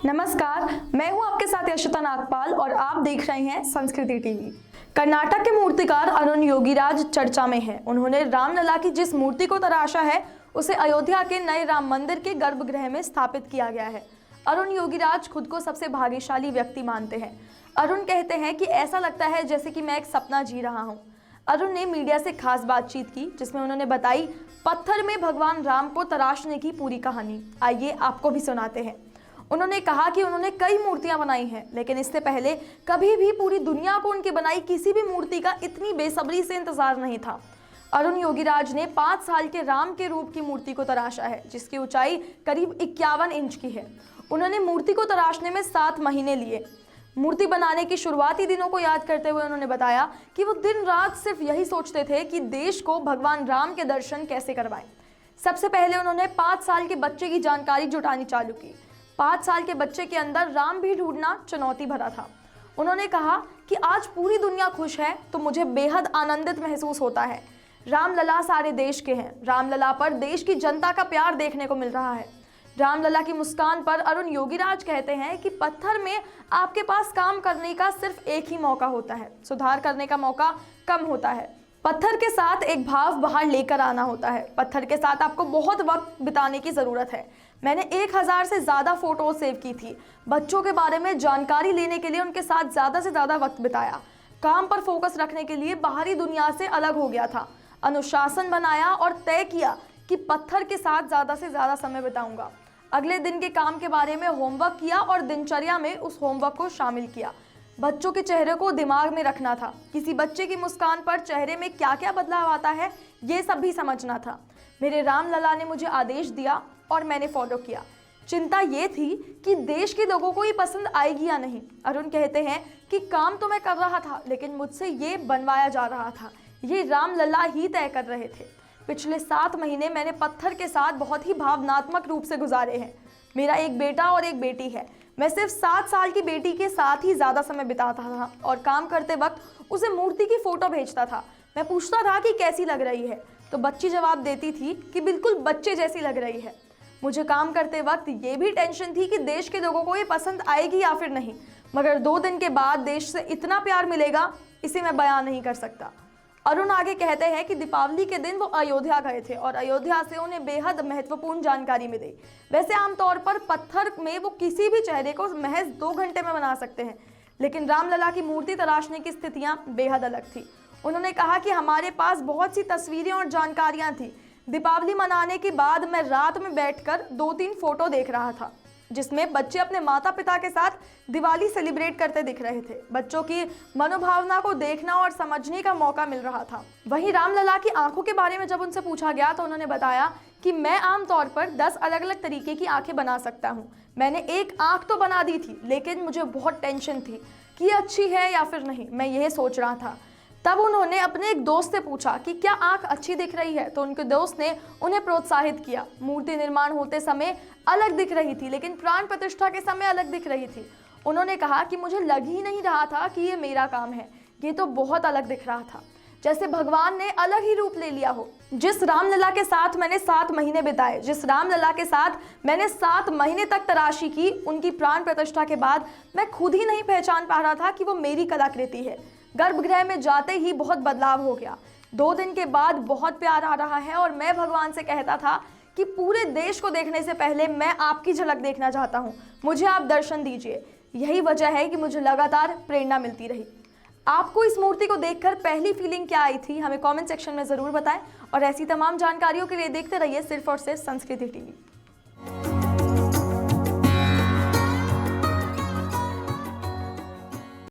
नमस्कार, मैं हूं आपके साथ यशिता नागपाल और आप देख रहे हैं संस्कृति टीवी। कर्नाटक के मूर्तिकार अरुण योगीराज चर्चा में हैं। उन्होंने रामलला की जिस मूर्ति को तराशा है उसे अयोध्या के नए राम मंदिर के गर्भगृह में स्थापित किया गया है। अरुण योगीराज खुद को सबसे भाग्यशाली व्यक्ति मानते हैं। अरुण कहते हैं कि ऐसा लगता है जैसे कि मैं एक सपना जी रहा हूँ। अरुण ने मीडिया से खास बातचीत की जिसमें उन्होंने बताई पत्थर में भगवान राम को तराशने की पूरी कहानी। आइए आपको भी सुनाते हैं। उन्होंने कहा कि उन्होंने कई मूर्तियां बनाई हैं, लेकिन इससे पहले कभी भी पूरी दुनिया को उनकी बनाई किसी भी मूर्ति का इतनी बेसब्री से इंतजार नहीं था। अरुण योगीराज ने 5 साल के राम के रूप की मूर्ति को तराशा है, जिसकी ऊंचाई करीब 51 इंच की है। उन्होंने मूर्ति को तराशने में 7 महीने लिए। मूर्ति बनाने की शुरुआती दिनों को याद करते हुए उन्होंने बताया कि वो दिन रात सिर्फ यही सोचते थे कि देश को भगवान राम के दर्शन कैसे करवाएं। सबसे पहले उन्होंने 5 साल के बच्चे की जानकारी जुटानी चालू की। 5 साल के बच्चे के अंदर राम भी ढूंढना चुनौती भरा था। उन्होंने कहा कि आज पूरी दुनिया खुश है तो मुझे बेहद आनंदित महसूस होता है। रामलला सारे देश के हैं। रामलला पर देश की जनता का प्यार देखने को मिल रहा है। रामलला की मुस्कान पर अरुण योगीराज कहते हैं कि पत्थर में आपके पास काम करने का सिर्फ एक ही मौका होता है, सुधार करने का मौका कम होता है। पत्थर के साथ एक भाव बाहर लेकर आना होता है। पत्थर के साथ आपको बहुत वक्त बिताने की ज़रूरत है। मैंने 1000 से ज़्यादा फ़ोटो सेव की थी। बच्चों के बारे में जानकारी लेने के लिए उनके साथ ज़्यादा से ज़्यादा वक्त बिताया। काम पर फोकस रखने के लिए बाहरी दुनिया से अलग हो गया था। अनुशासन बनाया और तय किया कि पत्थर के साथ ज़्यादा से ज़्यादा समय बिताऊंगा। अगले दिन के काम के बारे में होमवर्क किया और दिनचर्या में उस होमवर्क को शामिल किया। बच्चों के चेहरे को दिमाग में रखना था। किसी बच्चे की मुस्कान पर चेहरे में क्या क्या बदलाव आता है ये सब भी समझना था। मेरे रामलला ने मुझे आदेश दिया और मैंने फॉलो किया। चिंता ये थी कि देश के लोगों को ये पसंद आएगी या नहीं। अरुण कहते हैं कि काम तो मैं कर रहा था, लेकिन मुझसे ये बनवाया जा रहा था। ये रामलला ही तय कर रहे थे। पिछले 7 महीने मैंने पत्थर के साथ बहुत ही भावनात्मक रूप से गुजारे हैं। मेरा एक बेटा और एक बेटी है। मैं सिर्फ 7 साल की बेटी के साथ ही ज़्यादा समय बिताता था और काम करते वक्त उसे मूर्ति की फ़ोटो भेजता था। मैं पूछता था कि कैसी लग रही है, तो बच्ची जवाब देती थी कि बिल्कुल बच्चे जैसी लग रही है। मुझे काम करते वक्त ये भी टेंशन थी कि देश के लोगों को ये पसंद आएगी या फिर नहीं, मगर 2 दिन के बाद देश से इतना प्यार मिलेगा इसे मैं बयान नहीं कर सकता। अरुण आगे कहते हैं कि दीपावली के दिन वो अयोध्या गए थे और अयोध्या से उन्हें बेहद महत्वपूर्ण जानकारी मिली। वैसे आमतौर पर पत्थर में वो किसी भी चेहरे को महज 2 घंटे में बना सकते हैं, लेकिन रामलला की मूर्ति तराशने की स्थितियां बेहद अलग थी। उन्होंने कहा कि हमारे पास बहुत सी तस्वीरें और जानकारियां थी। दीपावली मनाने के बाद मैं रात में बैठकर 2-3 फोटो देख रहा था जिसमें बच्चे अपने माता पिता के साथ दिवाली सेलिब्रेट करते दिख रहे थे। बच्चों की मनोभावना को देखना और समझने का मौका मिल रहा था। वहीं रामलला की आंखों के बारे में जब उनसे पूछा गया तो उन्होंने बताया कि मैं आमतौर पर 10 अलग अलग तरीके की आंखें बना सकता हूँ। मैंने एक आंख तो बना दी थी, लेकिन मुझे बहुत टेंशन थी कि अच्छी है या फिर नहीं, मैं यह सोच रहा था। तब उन्होंने अपने एक दोस्त से पूछा कि क्या आंख अच्छी दिख रही है, तो उनके दोस्त ने उन्हें प्रोत्साहित किया। मूर्ति निर्माण होते समय अलग दिख रही थी, लेकिन प्राण प्रतिष्ठा के समय अलग दिख रही थी। उन्होंने कहा कि मुझे लग ही नहीं रहा था कि ये मेरा काम है, ये तो बहुत अलग दिख रहा था, जैसे भगवान ने अलग ही रूप ले लिया हो। जिस रामलला के साथ मैंने 7 महीने बिताए, जिस रामलला के साथ मैंने 7 महीने तक तराशी की, उनकी प्राण प्रतिष्ठा के बाद मैं खुद ही नहीं पहचान पा रहा था कि वो मेरी कलाकृति है। गर्भगृह में जाते ही बहुत बदलाव हो गया। 2 दिन के बाद बहुत प्यार आ रहा है और मैं भगवान से कहता था कि पूरे देश को देखने से पहले मैं आपकी झलक देखना चाहता हूँ, मुझे आप दर्शन दीजिए। यही वजह है कि मुझे लगातार प्रेरणा मिलती रही। आपको इस मूर्ति को देखकर पहली फीलिंग क्या आई थी, हमें कमेंट सेक्शन में ज़रूर बताएं और ऐसी तमाम जानकारियों के लिए देखते रहिए सिर्फ और सिर्फ संस्कृति टीवी।